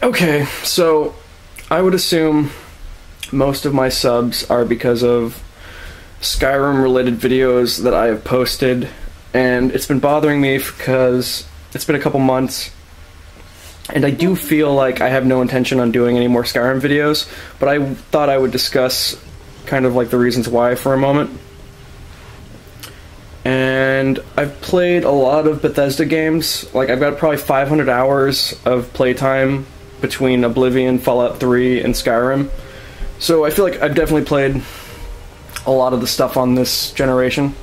Okay, so I would assume most of my subs are because of Skyrim related videos that I have posted, and it's been bothering me because it's been a couple months and I do feel like I have no intention on doing any more Skyrim videos, but I thought I would discuss kind of like the reasons why for a moment. And I've played a lot of Bethesda games. Like, I've got probably 500 hours of playtime between Oblivion, Fallout 3, and Skyrim. So I feel like I've definitely played a lot of the stuff on this generation.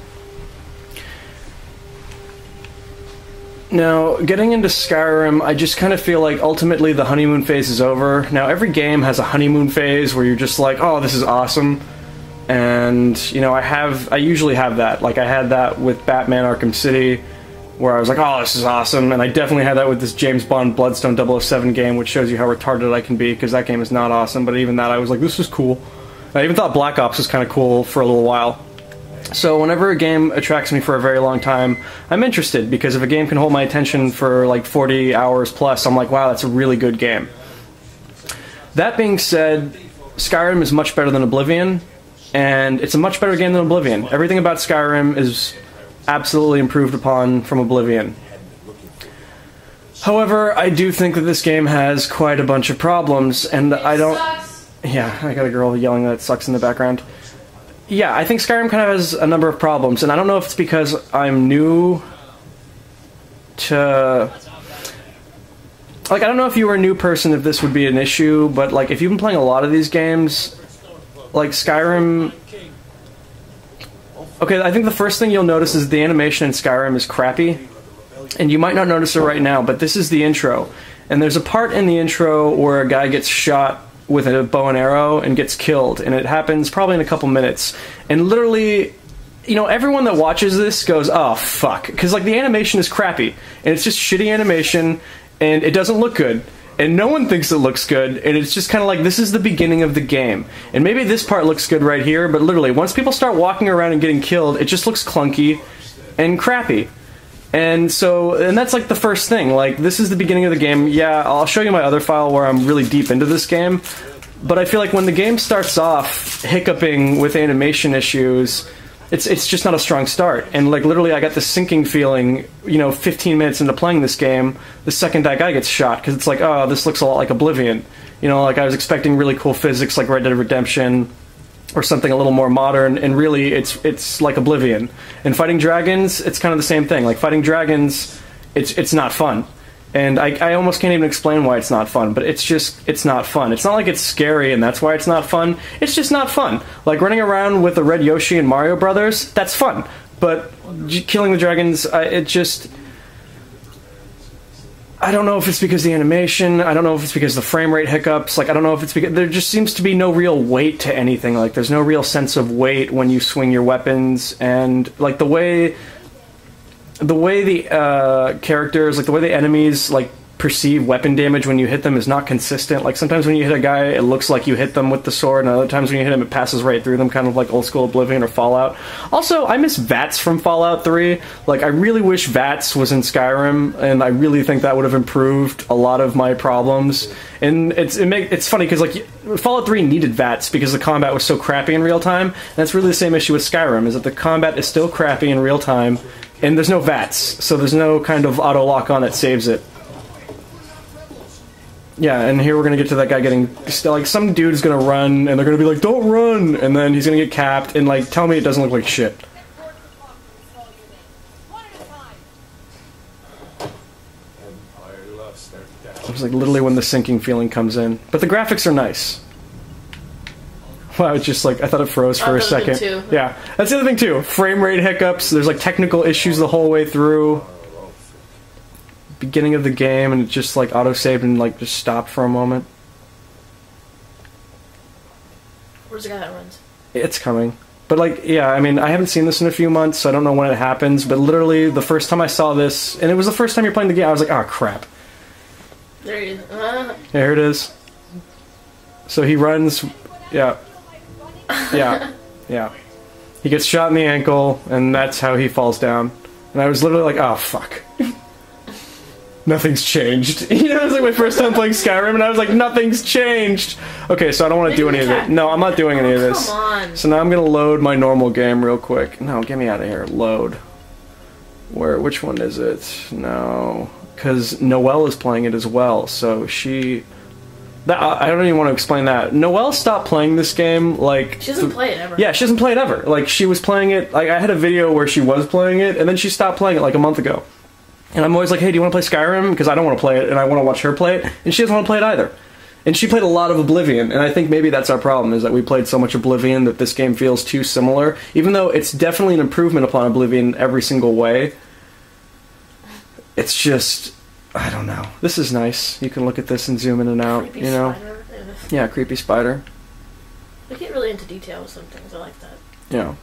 Now, getting into Skyrim, I just kind of feel like ultimately the honeymoon phase is over. Now, every game has a honeymoon phase where you're just like, oh, this is awesome. And, you know, I usually have that. Like, I had that with Batman Arkham City, where I was like, oh, this is awesome. And I definitely had that with this James Bond Bloodstone 007 game, which shows you how retarded I can be, because that game is not awesome. But even that, I was like, this is cool. I even thought Black Ops was kind of cool for a little while. So whenever a game attracts me for a very long time, I'm interested, because if a game can hold my attention for like 40 hours plus, I'm like, wow, that's a really good game. That being said, Skyrim is much better than Oblivion, and it's a much better game than Oblivion. Everything about Skyrim is absolutely improved upon from Oblivion. However, I do think that this game has quite a bunch of problems, and I don't... Yeah, I got a girl yelling that it sucks in the background. Yeah, I think Skyrim kind of has a number of problems, and I don't know if it's because I'm new to... Like, I don't know if you were a new person if this would be an issue, but, like, if you've been playing a lot of these games, like, Skyrim... Okay, I think the first thing you'll notice is the animation in Skyrim is crappy, and you might not notice it right now, but this is the intro. And there's a part in the intro where a guy gets shot with a bow and arrow and gets killed, and it happens probably in a couple minutes. And literally, you know, everyone that watches this goes, oh, fuck. Because, like, the animation is crappy, and it's just shitty animation, and it doesn't look good. And no one thinks it looks good, and it's just kind of like, this is the beginning of the game. And maybe this part looks good right here, but literally, once people start walking around and getting killed, it just looks clunky and crappy. And so, and that's like the first thing, like, this is the beginning of the game. Yeah, I'll show you my other file where I'm really deep into this game, but I feel like when the game starts off hiccuping with animation issues, it's just not a strong start. And like, literally, I got this sinking feeling, you know, 15 minutes into playing this game, the second that guy gets shot, because it's like, oh, this looks a lot like Oblivion. You know, like, I was expecting really cool physics like Red Dead Redemption, or something a little more modern, and really it's like Oblivion. And fighting dragons, it's kind of the same thing. Like, fighting dragons, it's not fun. And I almost can't even explain why it's not fun, but it's not fun. It's not like it's scary and that's why it's not fun. It's just not fun. Like, running around with the red Yoshi and Mario Brothers, that's fun. But killing the dragons, I don't know if it's because of the animation, I don't know if it's because of the frame rate hiccups, like, I don't know if it's because... There just seems to be no real weight to anything, like, there's no real sense of weight when you swing your weapons, and, like, the way the characters, like, the way the enemies, like, perceive weapon damage when you hit them is not consistent. Like, sometimes when you hit a guy, it looks like you hit them with the sword, and other times when you hit him, it passes right through them, kind of like old school Oblivion or Fallout. Also, I miss VATS from Fallout 3. Like, I really wish VATS was in Skyrim, and I really think that would have improved a lot of my problems. And it's funny, because, like, Fallout 3 needed VATS because the combat was so crappy in real time, and that's really the same issue with Skyrim, is that the combat is still crappy in real time, and there's no VATS, so there's no kind of auto lock-on that saves it. Yeah, and here we're gonna get to that guy getting... Like, some dude's gonna run, and they're gonna be like, don't run! And then he's gonna get capped, and, like, tell me it doesn't look like shit. It's like literally when the sinking feeling comes in. But the graphics are nice. Wow, it's just like, I thought it froze for a second. Yeah, that's the other thing too. Frame rate hiccups, there's like technical issues the whole way through. Beginning of the game, and it just like auto-saved and like just stopped for a moment. Where's the guy that runs? It's coming. But like, yeah, I mean, I haven't seen this in a few months, so I don't know when it happens, but literally the first time I saw this, and it was the first time you're playing the game, I was like, oh crap. There he is. Yeah, here it is. So he runs, yeah. Yeah. Yeah. He gets shot in the ankle, and that's how he falls down. And I was literally like, oh fuck. nothing's changed. You know, it was like my first time playing Skyrim, and I was like, nothing's changed. Okay, so I don't want to do any of it. No, I'm not doing any of this. Come on. So now I'm gonna load my normal game real quick. No, get me out of here. Load. Which one is it? No, because Noelle is playing it as well. So I don't even want to explain that. Noelle stopped playing this game, like... She doesn't play it ever. Yeah, she doesn't play it ever. Like, she was playing it... Like, I had a video where she was playing it, and then she stopped playing it, like, a month ago. And I'm always like, hey, do you want to play Skyrim? Because I don't want to play it, and I want to watch her play it. And she doesn't want to play it either. And she played a lot of Oblivion, and I think maybe that's our problem, is that we played so much Oblivion that this game feels too similar. Even though it's definitely an improvement upon Oblivion every single way. It's just... I don't know. This is nice. You can look at this and zoom in and out, Creepy you know? spider. Yeah, creepy spider. We get really into detail with some things. I like that. Yeah.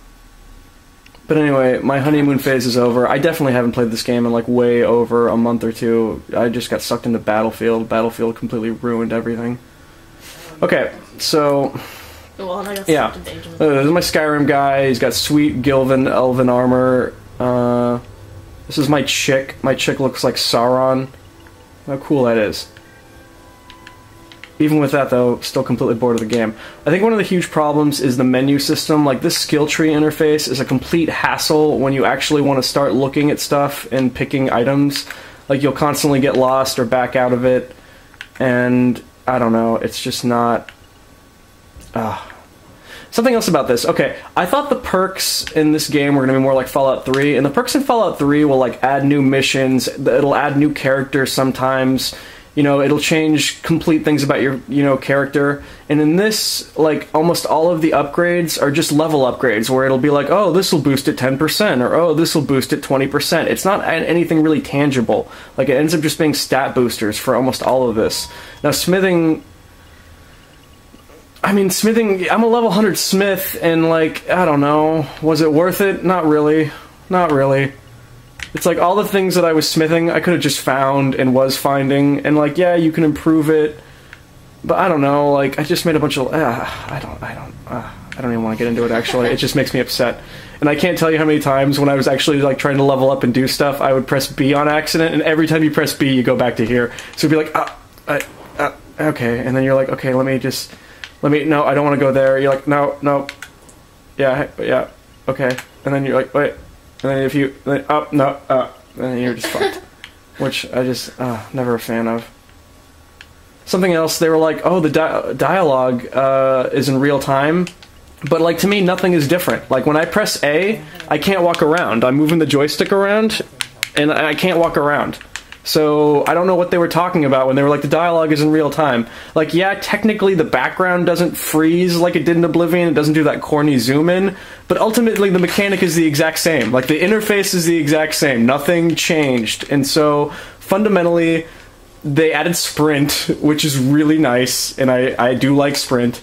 But anyway, my honeymoon phase is over. I definitely haven't played this game in like way over a month or two. I just got sucked into Battlefield. Battlefield completely ruined everything. Okay, so... Well, and I got yeah. This is my Skyrim guy. He's got sweet Gilvan elven armor. This is my chick. My chick looks like Sauron. How cool that is. Even with that, though, still completely bored of the game. I think one of the huge problems is the menu system. Like, this skill tree interface is a complete hassle when you actually want to start looking at stuff and picking items. Like, you'll constantly get lost or back out of it. And, I don't know, it's just not... Something else about this. Okay, I thought the perks in this game were going to be more like Fallout 3, and the perks in Fallout 3 will, like, add new missions, it'll add new characters sometimes, you know, it'll change complete things about your, you know, character, and in this, like, almost all of the upgrades are just level upgrades, where it'll be like, oh, this will boost it 10%, or oh, this will boost it 20%. It's not anything really tangible. Like, it ends up just being stat boosters for almost all of this. Now, smithing... I mean, smithing, I'm a level 100 smith, and, like, I don't know, was it worth it? Not really. Not really. It's like, all the things that I was smithing, I could have just found and was finding, and, like, yeah, you can improve it, but I don't know, like, I just made a bunch of, I don't even want to get into it, actually. It just makes me upset. And I can't tell you how many times when I was actually, like, trying to level up and do stuff, I would press B on accident, and every time you press B, you go back to here. So it'd be like, okay, and then you're like, okay, no, I don't want to go there. You're like, no, yeah, okay. And then you're like, wait. And then if you, and then you're just fucked. Which I just, never a fan of. Something else, they were like, oh, the dialogue is in real time. But, like, to me, nothing is different. Like, when I press A, I can't walk around. I'm moving the joystick around, and I can't walk around. So, I don't know what they were talking about when they were like, the dialogue is in real time. Like, yeah, technically the background doesn't freeze like it did in Oblivion, it doesn't do that corny zoom in, but ultimately the mechanic is the exact same. Like, the interface is the exact same. Nothing changed. And so, fundamentally, they added sprint, which is really nice, and I do like sprint.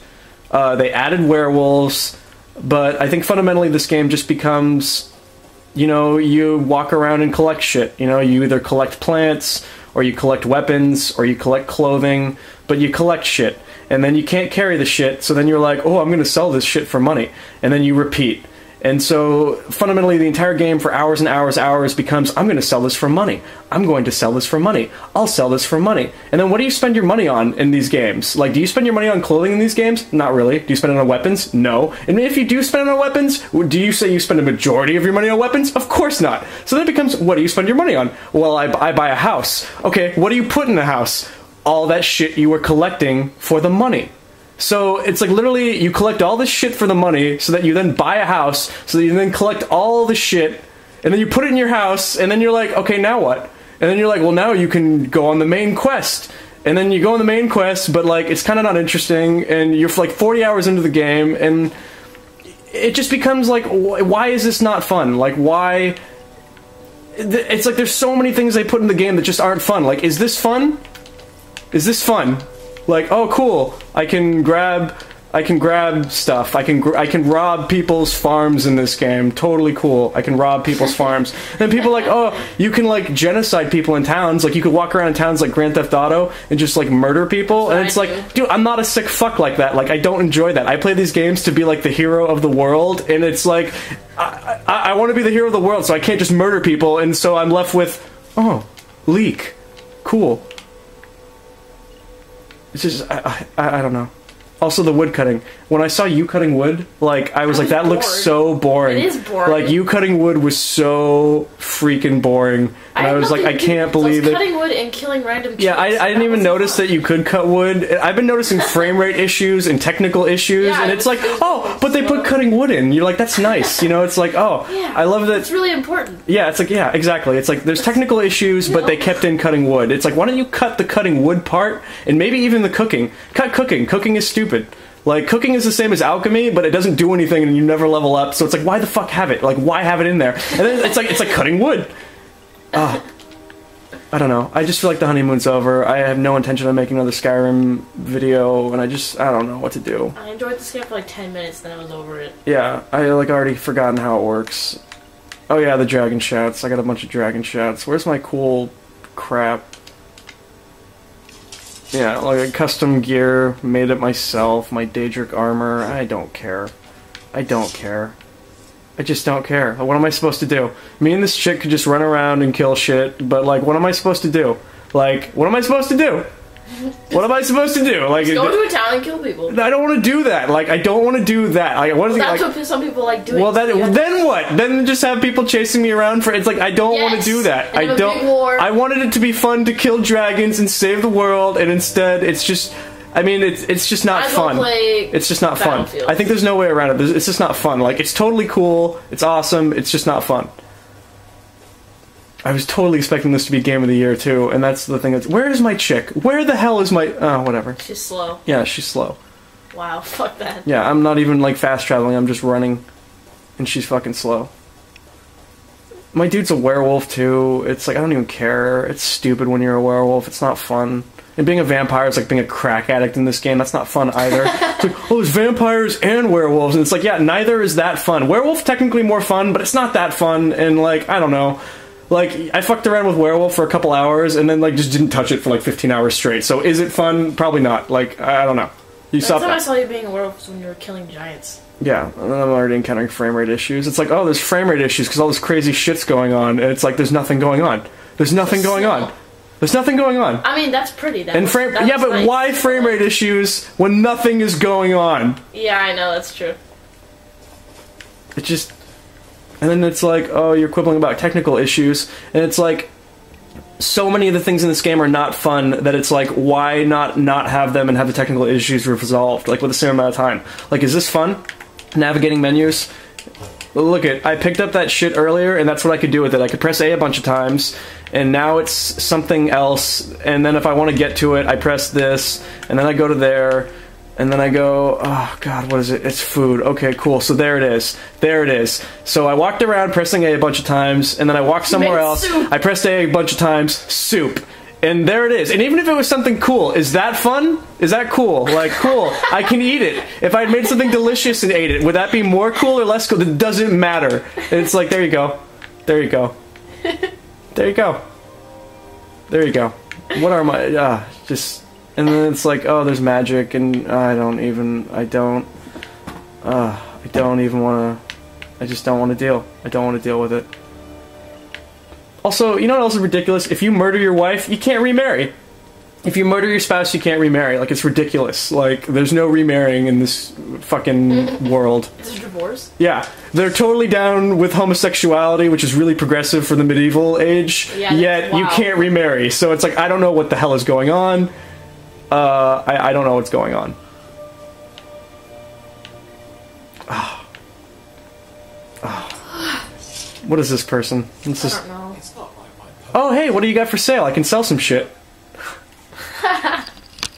They added werewolves, but I think fundamentally this game just becomes... You know, you walk around and collect shit. You know, you either collect plants, or you collect weapons, or you collect clothing, but you collect shit. And then you can't carry the shit, so then you're like, oh, I'm going to sell this shit for money. And then you repeat. And so, fundamentally, the entire game for hours and hours becomes, I'm going to sell this for money. I'm going to sell this for money. I'll sell this for money. And then what do you spend your money on in these games? Like, do you spend your money on clothing in these games? Not really. Do you spend it on weapons? No. And if you do spend it on weapons, do you say you spend a majority of your money on weapons? Of course not. So then it becomes, what do you spend your money on? Well, I buy a house. Okay, what do you put in a house? All that shit you were collecting for the money. So it's like literally you collect all this shit for the money so that you then buy a house, so that you then collect all the shit, and then you put it in your house, and then you're like, okay, now what? And then you're like, well, now you can go on the main quest. And then you go on the main quest, but like it's kind of not interesting, and you're like 40 hours into the game, and it just becomes like, why is this not fun? Like, why? It's like there's so many things they put in the game that just aren't fun. Like, is this fun? Is this fun? Like, oh, cool, I can grab stuff. I can rob people's farms in this game. Totally cool. I can rob people's farms. And people are like, oh, you can, like, genocide people in towns. Like, you could walk around in towns like Grand Theft Auto and just, like, murder people. And it's like, dude, I'm not a sick fuck like that. Like, I don't enjoy that. I play these games to be, like, the hero of the world. And it's like, I want to be the hero of the world, so I can't just murder people. And so I'm left with, oh, leak. cool. It's just, I don't know. Also, the wood cutting. When I saw you cutting wood, like, I was like, that looks so boring. It is boring. Like, you cutting wood was so freaking boring. And I was like, I can't believe it. Cutting wood and killing random trees. Yeah, I didn't even notice that you could cut wood. I've been noticing frame rate issues and technical issues, Yeah, and it's like, oh, but they put cutting wood in. You're like, that's nice. You know, it's like, oh, yeah, I love that. It's really important. Yeah, it's like, yeah, exactly. It's like, there's technical issues, but they kept in cutting wood. It's like, why don't you cut the cutting wood part, and maybe even the cooking. Cut cooking. Cooking is stupid. Like, cooking is the same as alchemy, but it doesn't do anything and you never level up, so it's like, why the fuck have it? Like, why have it in there? And then it's like cutting wood. I don't know. I just feel like the honeymoon's over. I have no intention of making another Skyrim video, and I don't know what to do. I enjoyed this game for like 10 minutes, then I was over it. Yeah, I like already forgotten how it works. Oh yeah, the dragon shouts. I got a bunch of dragon shouts. Where's my cool crap? Yeah, like a custom gear, made it myself, my Daedric armor. I don't care. I don't care. I just don't care. What am I supposed to do? Me and this chick could just run around and kill shit, but like, what am I supposed to do? Like, what am I supposed to do? What am I supposed to do? Like, go to a town and kill people. I don't want to do that. Like, I don't want to do that. Like, what is That's what some people like doing. Well, then what? Then just have people chasing me around for. It's like, I don't want to do that. I don't. I wanted it to be fun to kill dragons and save the world, and instead, it's just. I mean, it's just not fun. It's just not fun. I think there's no way around it. It's just not fun. Like, it's totally cool. It's awesome. It's just not fun. I was totally expecting this to be Game of the Year, too, and that's the thing. Where is my chick? Where the hell is my... Oh, whatever. She's slow. Yeah, she's slow. Wow, fuck that. Yeah, I'm not even, like, fast traveling. I'm just running, and she's fucking slow. My dude's a werewolf, too. It's like, I don't even care. It's stupid when you're a werewolf. It's not fun. And being a vampire is like being a crack addict in this game. That's not fun either. It's like, oh, there's vampires and werewolves. And it's like, yeah, neither is that fun. Werewolf's technically more fun, but it's not that fun. And, like, I don't know. Like, I fucked around with werewolf for a couple hours and then, like, just didn't touch it for, like, 15 hours straight. So is it fun? Probably not. Like, I don't know. Last time I saw you being a werewolf was when you were killing giants. Yeah, and I'm already encountering frame rate issues. It's like, oh, there's frame rate issues because all this crazy shit's going on. And it's like, there's nothing going on. There's nothing going on. There's nothing going on. I mean, that's pretty. Yeah, but nice. Why frame rate issues when nothing is going on? Yeah, I know, that's true. It just... And then it's like, oh, you're quibbling about technical issues, and it's like, so many of the things in this game are not fun that it's like, why not have them and have the technical issues resolved, like, with the same amount of time? Like, is this fun? Navigating menus? Look I picked up that shit earlier, and that's what I could do with it. I could press A a bunch of times, and now it's something else, and then if I want to get to it, I press this, and then I go to there, and then I go, oh god, what is it? It's food. Okay, cool, so there it is. There it is. So I walked around pressing A a bunch of times, and then I walked somewhere else, I pressed A a bunch of times, soup. And there it is. And even if it was something cool, is that fun? Is that cool? Like, cool. I can eat it. If I had made something delicious and ate it, would that be more cool or less cool? It doesn't matter. And it's like, there you go. There you go. There you go. There you go. What are my... just... And then it's like, oh, there's magic, and I don't even want to... I just don't want to deal. I don't want to deal with it. Also, you know what else is ridiculous? If you murder your wife, you can't remarry. If you murder your spouse, you can't remarry. Like, it's ridiculous. Like, there's no remarrying in this fucking world. Is it divorce? Yeah. They're totally down with homosexuality, which is really progressive for the medieval age, yet you can't remarry. So it's like, I don't know what the hell is going on. I don't know what's going on. What is this person? I don't know. Oh, hey, what do you got for sale? I can sell some shit.